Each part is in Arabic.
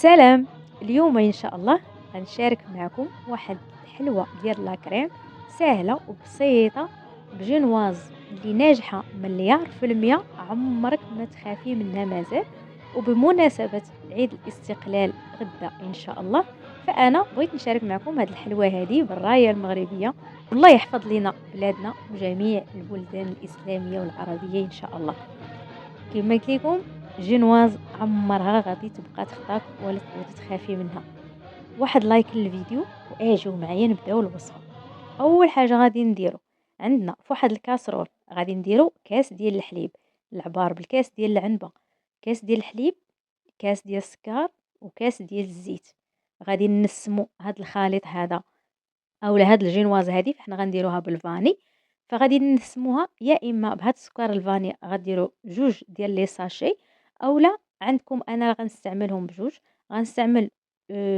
سلام. اليوم إن شاء الله غنشارك معكم واحد الحلوة ديال لاكريم ساهلة وبسيطة بجنواز اللي ناجحة مليار في المية، عمرك ما تخافي منها مازال. وبمناسبة عيد الاستقلال غدا إن شاء الله، فأنا بغيت نشارك معكم هاد الحلوة هادي بالراية المغربية، والله يحفظ لنا بلادنا وجميع البلدان الإسلامية والعربية إن شاء الله. كما قلت لكم، جينواز عمرها غادي تبقى تخطاك ولا تعودي تخافي منها. واحد لايك للفيديو واجيو معايا نبداو الوصفه. اول حاجه غادي نديرو، عندنا في واحد الكاسرول غادي نديرو كاس ديال الحليب، العبار بالكاس ديال العنبه، كاس ديال الحليب، كاس ديال السكر، وكاس ديال الزيت. غادي نسمو هاد الخليط هذا اولا هاد الجينواز هادي فحنا غنديروها بالفاني. فغادي نسموها يا اما بهاد السكر الفاني غديروا جوج ديال لي ساشي، اولا عندكم انا غنستعملهم بجوج. غنستعمل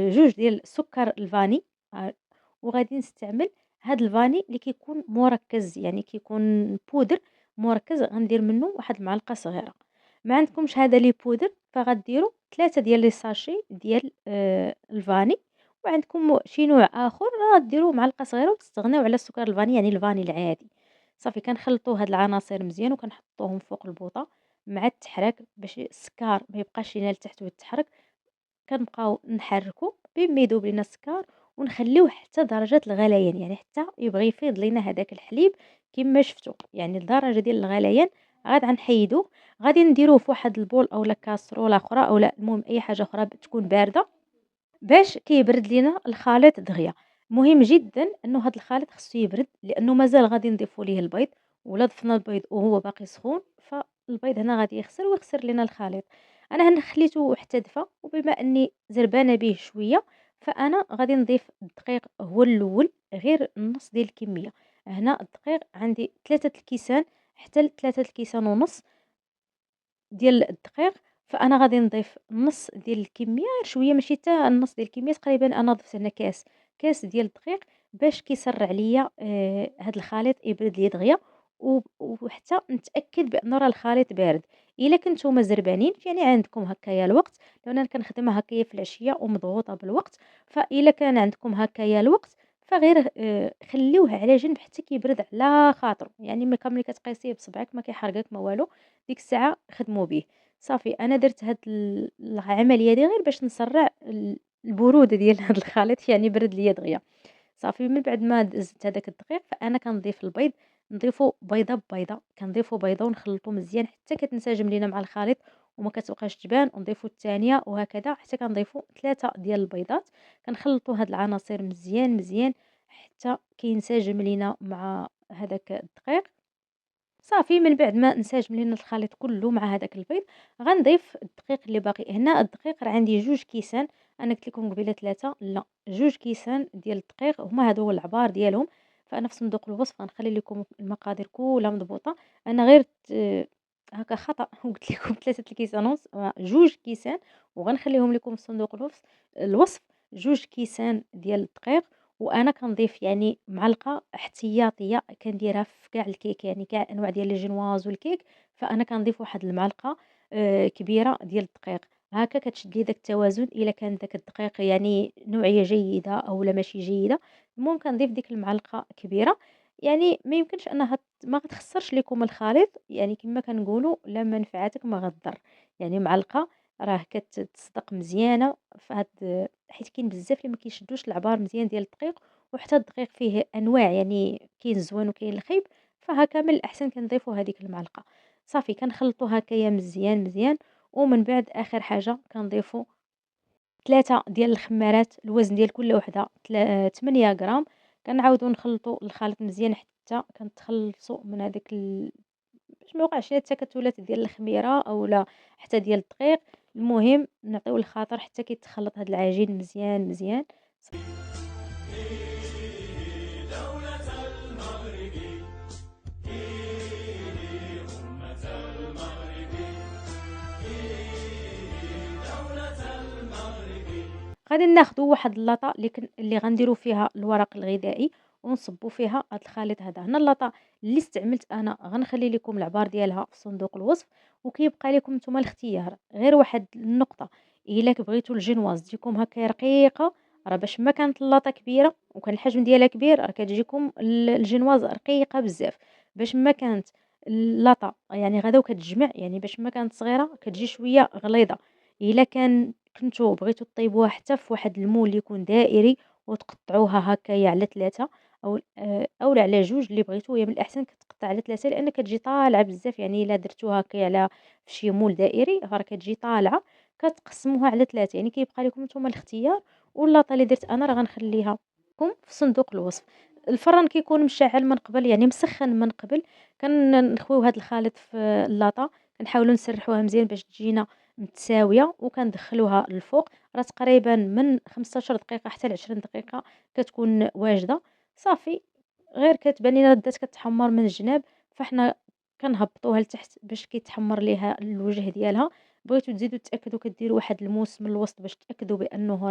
جوج ديال سكر الفاني، وغادي نستعمل هاد الفاني اللي كيكون مركز، يعني كيكون بودر مركز، غندير منه واحد المعلقه صغيره. ما عندكمش هذا لي بودر فغديروا ثلاثه ديال لي ساشي ديال الفاني. وعندكم شي نوع آخر غديروا معلقة صغيرة وتستغناو على السكر الفاني، يعني الفاني العادي. صافي كنخلطوا هاد العناصر مزيان وكنحطوهم فوق البوطة مع التحراك باش السكر ما يبقاش لينا لتحت ويتحرك. كنبقاو نحركوا بين ما يذوب لينا السكر، ونخليوه حتى درجة الغليان، يعني حتى يبغي يفيض لينا هذاك الحليب كما شفتوا، يعني الدرجة ديال الغليان. عاد غنحيدوه، غادي نديروه في واحد البول اولا كاسرولة اخرى اولا المهم اي حاجه اخرى تكون بارده باش كيبرد لينا الخليط دغيا. مهم جدا انه هذا الخليط خصو يبرد لانه مازال غادي نضيفوا ليه البيض، ولا ضفنا البيض وهو باقي سخون فالبيض هنا غادي يخسر ويخسر لنا الخليط. انا هنا خليته حتى دفى، وبما اني زربانه به شويه فانا غادي نضيف الدقيق هو الاول غير النص ديال الكميه. هنا الدقيق عندي 3 الكيسان حتى 3 الكيسان ونص ديال الدقيق. فأنا غادي نضيف النص ديال الكمية غير شوية، ماشي حتى النص ديال الكمية، تقريبا أنا ضفت هنا كاس ديال الدقيق باش كيسرع ليا هاد الخليط يبرد لي دغيا. وحتى نتأكد بأنه راه الخليط بارد. إلا كنتوما زربانين يعني عندكم هكايا الوقت، لأن أنا كنخدمها هكايا في العشية ومضغوطة بالوقت. فإلا كان عندكم هكايا الوقت فغير خليوه على جنب حتى كيبرد على خاطرو، يعني ملي كتقيسيه بصبعك ما كيحرقك ما والو. ديك الساعة خدموا به. صافي أنا درت هاد العملية هادي غير باش نسرّع البرودة ديال هاد الخليط، يعني برد ليا دغيا. صافي من بعد ما زدت هذاك الدقيق فأنا كنضيف البيض، نضيفو بيضة ببيضة، كنضيفو بيضة ونخلطو مزيان حتى كتنسجم لينا مع الخليط وما كتبقاش تبان، ونضيفو الثانية وهكذا حتى كنضيفو 3 ديال البيضات. كنخلطو هاد العناصر مزيان، مزيان حتى كينسجم لينا مع هذاك الدقيق. صافي من بعد ما انسجم لينا الخليط كله مع هذاك البيض غنضيف الدقيق اللي باقي. هنا الدقيق راه عندي 2 كيسان، انا قلت لكم قبيله 3 لا 2 كيسان ديال الدقيق، هما هادو هو العبار ديالهم. فانا في صندوق الوصف غنخلي لكم المقادير كلها مضبوطه. انا غير هكا خطا وقلت لكم 3 الكيسان ونص، 2 كيسان. وغنخليهم لكم في صندوق الوصف 2 كيسان ديال الدقيق. وأنا كنضيف يعني معلقة احتياطية كنديرها في كاع الكيك، يعني كاع الأنواع ديال الجينواز والكيك. فأنا كنضيف واحد المعلقة كبيرة ديال الدقيق. هاكا كتشد لي داك التوازن، إلا كان داك الدقيق يعني نوعية جيدة أولا ماشي جيدة. المهم كنضيف ديك المعلقة كبيرة، يعني ما يمكنش أنها ما غتخسرش لكم الخليط، يعني كما كنقولوا لا منفعتك ما غتضر. يعني معلقة راه كتصدق مزيانة فهاد، حيت كاين بزاف اللي ما كيشدوش العبار مزيان ديال الدقيق. وحتى الدقيق فيه انواع، يعني كاين الزوين وكاين الخايب. فهكا من الاحسن كنضيفوا هذيك المعلقه. صافي كنخلطوا هكايا مزيان مزيان. ومن بعد اخر حاجه كنضيفوا 3 ديال الخمارات، الوزن ديال كل وحده 8 غرام. كنعاودوا نخلطوا الخليط مزيان حتى كنتخلصوا من هذاك باش ما يوقعش ليا التكتلات ديال الخميره اولا حتى ديال الدقيق. المهم نعطيو الخاطر حتى كيتخلط هذا العجين مزيان مزيان. غادي ناخدو واحد اللاطة اللي غنديرو فيها الورق الغذائي ونصبو فيها هاد الخليط هذا. هنا اللاطة اللي استعملت انا غنخلي لكم العبار ديالها في صندوق الوصف، وكيبقى لكم نتوما الاختيار غير واحد النقطة. إلا بغيتو الجينواز تجيكم هكايا رقيقة، راه باش ما كانت اللاطة كبيرة وكان الحجم ديالها كبير راه كتجيكم الجينواز رقيقة بزاف، باش ما كانت اللاطة يعني غدا وكتجمع، يعني باش ما كانت صغيرة كتجي شوية غليظة. إلا كنتو بغيتو طيبوها حتى في واحد المول يكون دائري وتقطعوها هكايا على 3 أولا على 2 اللي بغيتو، هي من الأحسن كتقطع على 3 لأن كتجي طالعة بزاف، يعني إلا درتوها هكايا على في شي مول دائري راه كتجي طالعة، كتقسموها على 3 يعني كيبقى لكم نتوما الاختيار. واللاطة اللي درت أنا راه غنخليها لكم في صندوق الوصف. الفران كيكون مشعل من قبل يعني مسخن من قبل، نخويو هاد الخليط في اللاطة، كنحاولوا نسرحوها مزيان باش تجينا متساوية، وكندخلوها للفوق، راه تقريبا من 15 دقيقة حتى ل20 دقيقة كتكون واجدة. صافي غير كتبان لينا بدات كتحمر من الجناب، فحنا كنهبطوها لتحت باش كيتحمر ليها الوجه ديالها. بغيتو تزيدو تأكدوا كديروا واحد الموس من الوسط باش تأكدوا بأنه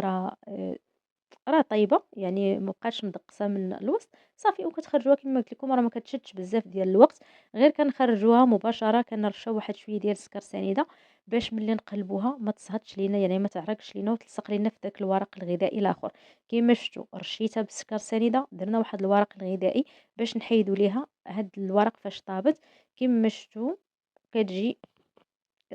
راه طايبة، يعني ما بقاتش مدقّسة من الوسط. صافي وكتخرجوها كيما قلت لكم راه ما كتشدش بزاف ديال الوقت، غير كنخرجوها مباشرة كنرشّاو واحد شوية ديال السكر سنيدة باش ملي نقلبوها ما تصهدش لينا، يعني ما تعرقش لينا وتلصق لينا في داك الورق الغذائي الآخر. كيما شفتوا رشيتها بالسكر سنيدة، درنا واحد الورق الغذائي باش نحيدوا ليها هاد الورق فاش طابت. كيما شفتوا كتجي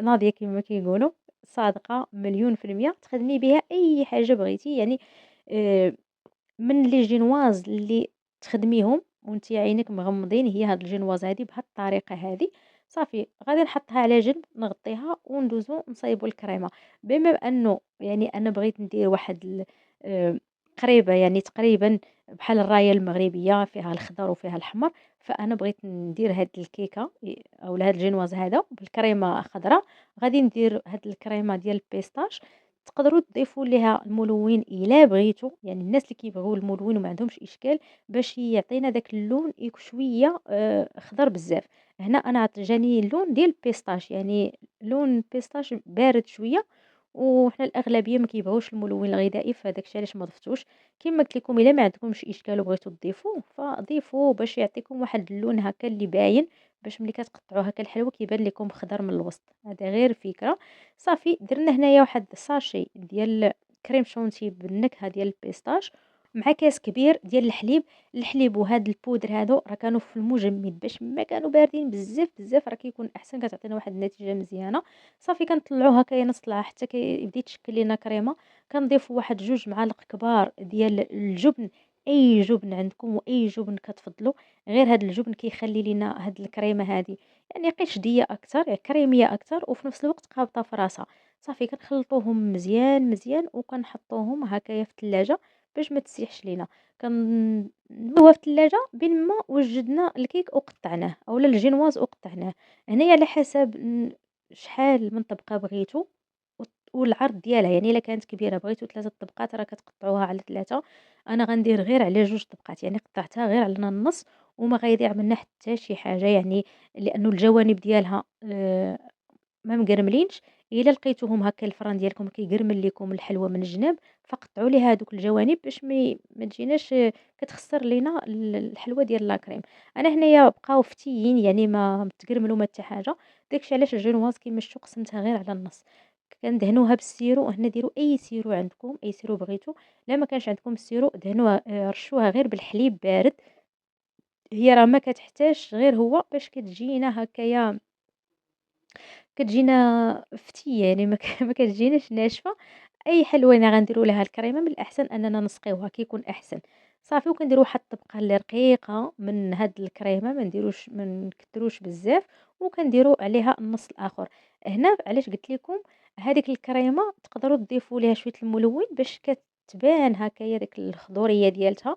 ناضية كيما ما كيقولوا، صادقة مليون في المِيّة، تخدمي بها أي حاجة بغيتي، يعني آآ من لي جينواز اللي تخدميهم وأنتِ عينيك مغمضين هي هاد الجينواز هادي بهاد الطريقة هادي. صافي غادي نحطها على جنب، نغطيها وندوزو نصايبوا الكريمة. بما أنه يعني أنا بغيت ندير واحد قريبة يعني تقريبًا بحال الراية المغربية فيها الخضر وفيها الأحمر، فأنا بغيت ندير هاد الكيكة أولا هاد الجينواز هذا بالكريمة خضرا. غادي ندير هاد الكريمة ديال البيستاش، تقدروا تضيفوا ليها الملون إلا بغيتوا، يعني الناس اللي كيبغيو الملون وما عندهمش إشكال باش يعطينا داك اللون شوية خضر بزاف. هنا أنا جاني اللون ديال البيستاش، يعني لون البيستاش بارد شوية، وحنا الأغلبية ما كيبغيوش الملون الغذائي، فداك الشيء علاش ما ضفتوش. كيما قلت لكم إلا ما عندكمش إشكال وبغيتوا تضيفوه فضيفوه باش يعطيكم واحد اللون هكا اللي باين، باش ملي كتقطعوا هكا الحلوى كيبان لكم خضر من الوسط. هذا غير فكرة. صافي درنا هنايا واحد الساشي ديال كريم شونتي بالنكهة ديال البيستاش مع كاس كبير ديال الحليب. الحليب وهاد البودر هادو راه كانوا في المجمد باش ما كانوا باردين بزاف بزاف، راه كيكون احسن، كتعطينا واحد النتيجه مزيانه. صافي كنطلعوها كينصلها حتى كيبدا يتشكل لينا كريمه. كنضيفوا واحد 2 معالق كبار ديال الجبن، اي جبن عندكم واي جبن كتفضلوا. غير هاد الجبن كيخلي لينا هاد الكريمه هادي يعني قشديه اكثر، يعني كريميه اكثر وفي نفس الوقت قابطه في راسها. صافي كنخلطوهم مزيان مزيان وكنحطوهم هكايا في الثلاجه باش ما تسيحش لينا. كنديروها في الثلاجه بين ما وجدنا الكيك وقطعناه اولا الجينواز وقطعناه. هنايا على حسب شحال من طبقه بغيتو والعرض ديالها، يعني الا كانت كبيره بغيتو 3 طبقات راه كتقطعوها على 3. انا غندير غير على 2 طبقات، يعني قطعتها غير على النص وما غيضيع منها حتى شي حاجه، يعني لانه الجوانب ديالها ما مقرملينش. الا لقيتوهم هكا الفران ديالكم كيقرمل لكم الحلوى من الجناب فقطعوا ليها هذوك الجوانب باش ما تجيناش كتخسر لينا الحلوى ديال لاكريم. انا هنايا بقاو فتيين يعني ما تقرملوا ما حتى حاجه. داكشي علاش الجينواز كيما شفتوا قسمتها غير على النص. كندهنوها بالسيرو، هنا ديروا اي سيرو عندكم، اي سيرو بغيتو. لا ما كانش عندكم السيرو دهنوها رشوها غير بالحليب بارد. هي راه ما كتحتاجش غير هو باش كتجينا هكايا، كتجينا فتية يعني ما كتجيناش ناشفة. أي حلوة غنديروا لها الكريمة من الأحسن أننا نسقيوها كيكون أحسن. صافي وكنديروا واحد الطبقة اللي رقيقة من هاد الكريمة، ما نكتروش بزاف، وكنديروا عليها النص الآخر. هنا علاش قلت لكم هذيك الكريمة تقدروا تضيفوا ليها شوية الملون باش كتبان هكايا ديك الخضورية ديالتها.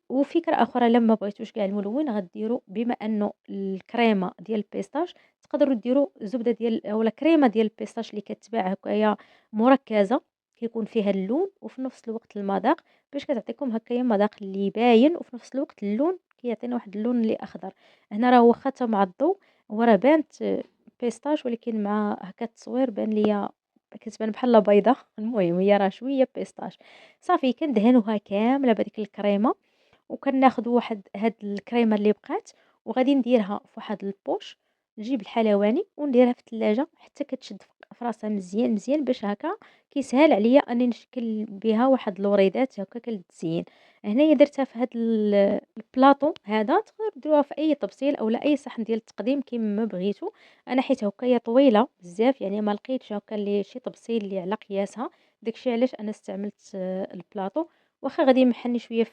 وفكرة أخرى لما بغيتوش كاع الملون غديروا بما أنه الكريمة ديال البيستاش تقدروا ديروا زبدة ديال أولا كريمة ديال البيستاش اللي كتباع هكايا مركزة، كيكون فيها اللون وفي نفس الوقت المذاق، باش كتعطيكم هكايا مذاق اللي باين وفي نفس الوقت اللون كيعطينا واحد اللون اللي أخضر. هنا راه واخا حتى مع الضوء هو راه بانت بيستاش، ولكن مع هكا التصوير بان ليا كتبان بحال بيضة. المهم هي راه شوية بيستاش. صافي كندهنوها كاملة بهاديك الكريمة، وكناخدو واحد هاد الكريمة اللي بقات وغادي نديرها في واحد البوش، نجيب الحلواني ونديرها في الثلاجة حتى كتشد في راسها مزيان، مزيان باش هاكا كيسهل عليَّ أني نشكل بها واحد الوريدات هكاك للتزيين. هنايا درتها في هاد البلاطو هذا، تقدروا ديروها في أي طبسيل أولا أي صحن ديال التقديم كيما بغيتو. أنا حيت هكا هي طويلة بزاف يعني ما لقيتش هكا شي طبسيل اللي على قياسها، داك الشي علاش أنا استعملت البلاطو. واخا غادي يمحّني شوية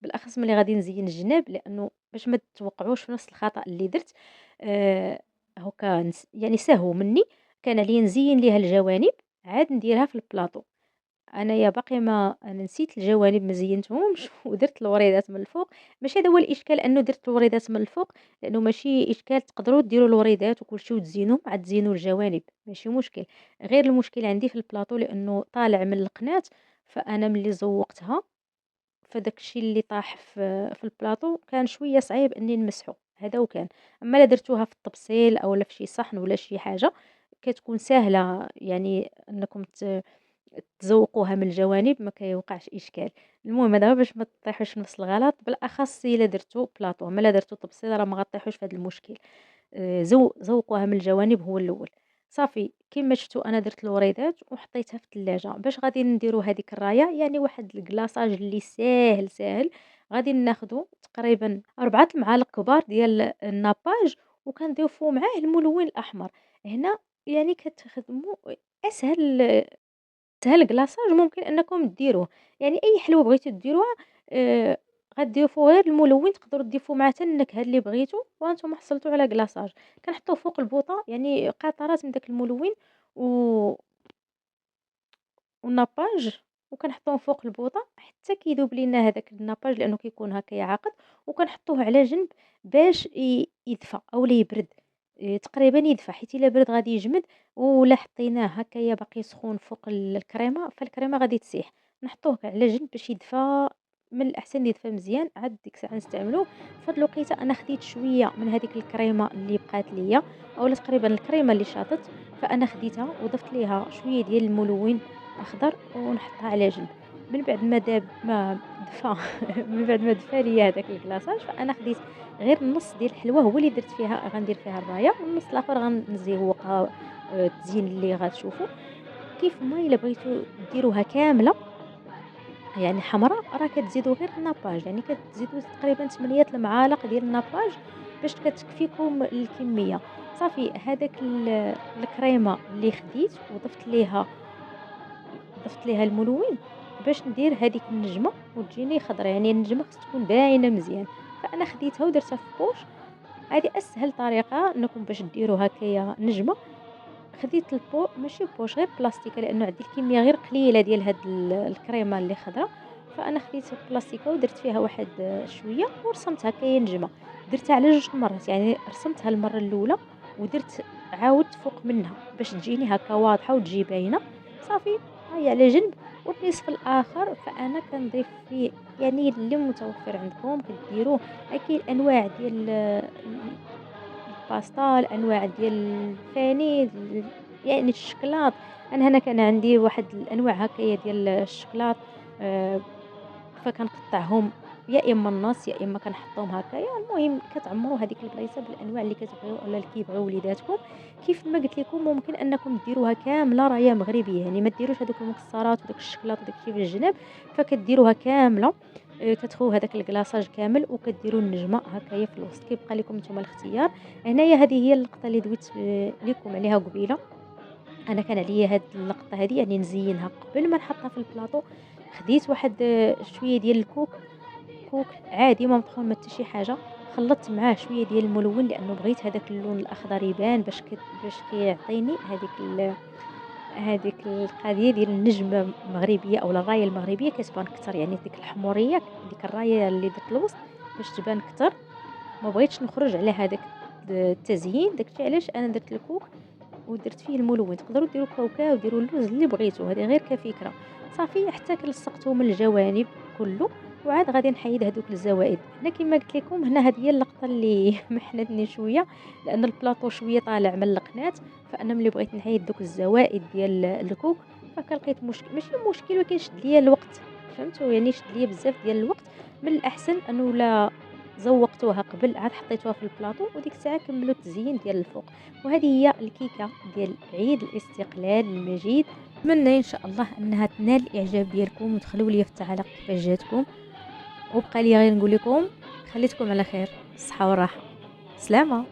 بالأخص ملي غادي نزيّن الجناب، لأنه باش ما توقعوش في نفس الخطأ اللي درت. هاكا يعني سهو منّي، كان عليا نزيّن ليها الجوانب عاد نديرها في البلاطو. أنايا باقي ما أنا نسيت الجوانب ما زيّنتهمش ودرت الوريدات من الفوق. ماشي هذا هو الإشكال أنه درت الوريدات من الفوق، لأنه ماشي إشكال تقدروا ديروا الوريدات وكل شي وتزينوهم عاد تزينوا الجوانب، ماشي مشكل. غير المشكل عندي في البلاطو لأنه طالع من القناة، فأنا ملي زوّقتها فداك الشي اللي طاح في البلاطو كان شوية صعيب إني نمسحو، هذا وكان. أمّا إلا درتوها في الطبسيل أولا في شي صحن ولا شي حاجة، كتكون ساهلة يعني أنكم تزوقوها من الجوانب ما كيوقعش إشكال. المهم دابا باش ما تطيحوش في نفس الغلط، بالأخص إلا درتو بلاطو، أمّا إلا درتو طبسيل راه ما غاطيحوش في هاد المشكل. زوّقوها من الجوانب هو الأول. صافي كيما شفتوا أنا درت الوريدات وحطيتها في التلاجة، باش غادي نديرو هاديك الراية يعني واحد الكلاصاج اللي ساهل، ساهل. غادي ناخدو تقريبًا 4 المعالق كبار ديال الناباج وكنضيفو معاه الملون الأحمر. هنا يعني كتخدمو أسهل أسهل كلاصاج ممكن أنكم ديروه، يعني أي حلوة بغيتو ديروها آآ غتضيفوا غير الملون، تقدروا تضيفوا معاه حتى النكهة اللي بغيتو وهانتوما حصلتوا على كلاصاج. كنحطوه فوق البوطة يعني قطرات من داك الملون و والناباج، وكنحطوهم فوق البوطة حتى كيذوب لينا هذاك الناباج لأنه كيكون هكايا عاقد، وكنحطوه على جنب باش يدفى أولا يبرد. تقريبًا يدفى حيت إلا برد غادي يجمد، ولا حطيناه هكايا باقي سخون فوق الكريمة، فالكريمة غادي تسيح. نحطوه على جنب باش يدفى، من الأحسن يدفى مزيان عاد ديك الساعة نستعملوه. في هاد الوقيتة أنا خديت شوية من هذيك الكريمة اللي بقات ليا أولا تقريبًا الكريمة اللي شاطت، فأنا خديتها وضفت ليها شوية ديال الملون أخضر ونحطها على جنب. من بعد ما ما دفا من بعد ما دفا ليا هذاك الكلاصاج، فأنا خديت غير النص ديال الحلوة هو اللي درت فيها غندير فيها الراية، والنص الآخر غنزوقها التزيين اللي غتشوفوا. كيف ما إلا بغيتو ديروها كاملة يعني حمرا، راه كتزيدوا غير الناباج، يعني كتزيدوا تقريبا 8 المعالق ديال الناباج باش كتكفيكم الكمية. صافي هذاك الكريمة اللي خديت ضفت ليها الملون باش ندير هذيك النجمة وتجيني خضرا، يعني النجمة خصها تكون باينة مزيان. فأنا خديتها ودرتها في بوش. هذه أسهل طريقة أنكم باش ديروا هكايا نجمة. خديت ماشي بوش غير بلاستيكة لأنه عندي الكمية غير قليلة ديال هاد الكريمة اللي خضرا، فأنا خديت بلاستيكة ودرت فيها واحد شوية ورسمت هكايا نجمة. درتها على 2 مرات، يعني رسمتها المرة الأولى ودرت عاودت فوق منها باش تجيني هكا واضحة وتجي باينة. صافي ها هي على جنب. والنصف الآخر فأنا كنضيف فيه يعني اللي متوفر عندكم كديروه. كاين أنواع ديال الباستا، الأنواع ديال الفاني يعني الشكلاط. أنا هنا كان عندي واحد الأنواع هكايا ديال الشكلاط، آآ فكنقطعهم يا إما النص يا إما كنحطهم هكايا. المهم كتعمروا هذيك البلايصة بالأنواع اللي كتبغيو ولا اللي كيبغيو وليداتكم. كيف ما قلت لكم ممكن أنكم ديروها كاملة راية مغربية، يعني ما ديروش هذوك المكسرات وداك الشكلاط وداك الشي في الجناب، فكديروها كاملة. كتخويو هذاك الكلاصاج كامل وكديروا النجمة هكايا في الوسط، كيبقى لكم نتوما الاختيار. هنايا هذه هي اللقطة اللي دويت لكم عليها قبيلة. أنا كان عليا هاد اللقطة هادي يعني نزينها قبل ما نحطها في البلاطو. خديت واحد شوية ديال كوك عادي ما مطحون ما حتى شي حاجة، خلطت معاه شوية ديال الملون لأنه بغيت هذاك اللون الأخضر يبان باش كيعطيني هذيك القضية ديال النجمة المغربية أولا الراية المغربية كتبان كتر، يعني ديك الحمورية ديك الراية اللي درت الوسط باش تبان كتر. ما بغيتش نخرج على هذاك التزيين، داكشي علاش أنا درت الكوك ودرت فيه الملون. تقدروا ديروا كاوكاو ديروا اللوز اللي بغيتو، هذه غير كفكرة. صافي حتى لصقته من الجوانب كله، وعاد غادي نحيد هذوك الزوائد. هنا كما قلت لكم هنا هذه هي اللقطة اللي محنتني شوية، لأن البلاطو شوية طالع من القناة. فأنا ملي بغيت نحيد دوك الزوائد ديال الكوك فكلقيت ماشي مشكل، ولكن شد ليا الوقت. فهمتوا يعني شد ليا بزاف ديال الوقت. من الأحسن أنه لا زوقتوها قبل عاد حطيتوها في البلاطو وديك الساعه كملوا التزيين ديال الفوق. وهذه هي الكيكه ديال عيد الاستقلال المجيد. نتمنى ان شاء الله انها تنال الاعجاب ديالكم، وتخلوا لي في التعليق كيفاش جاتكم. وبقى لي غير نقول لكم خليتكم على خير، الصحه والراحه، سلامه.